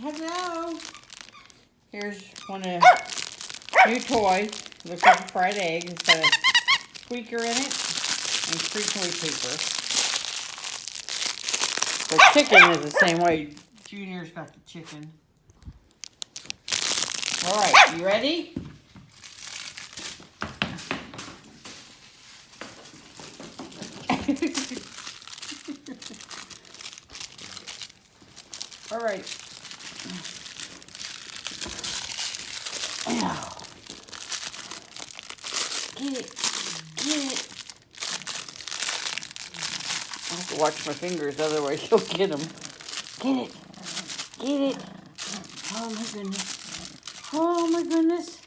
Hello. Here's one of new toy. Looks like a fried egg. It's got a squeaker in it and crinkly paper. The chicken is the same way. Junior's got the chicken. All right, you ready? All right. Get it. Get it. I have to watch my fingers, otherwise he'll get them. Get it. Get it. Oh my goodness. Oh my goodness.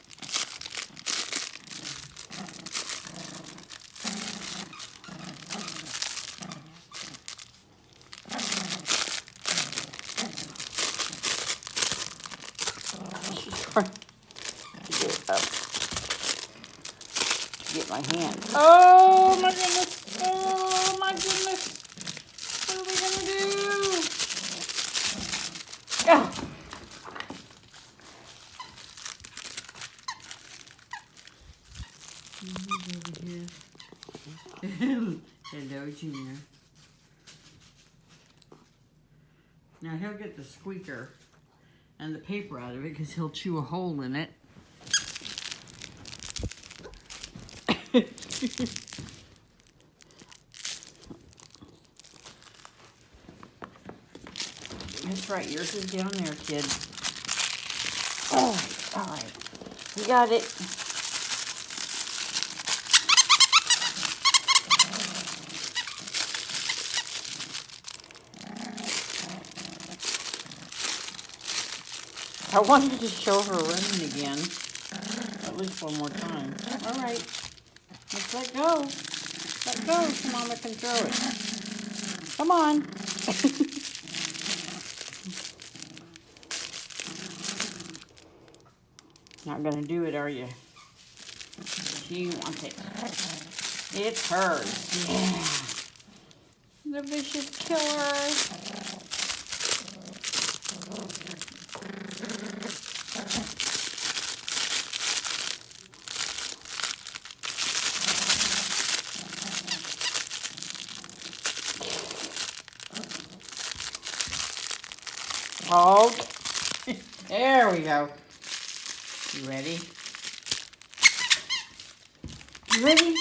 She's trying to get it up. To get my hand. Oh my goodness. Oh my goodness. What are we gonna do? Oh. Hello, Junior. Now he'll get the squeaker and the paper out of it because he'll chew a hole in it. That's right, yours is down there, kid. All right, you got it. I wanted to show her running again, at least one more time. All right, let's let go. Let go so Mama can throw it. Come on. Not gonna do it, are you? She wants it. It's hers. Yeah. The vicious killer. Okay. There we go. You ready? You ready?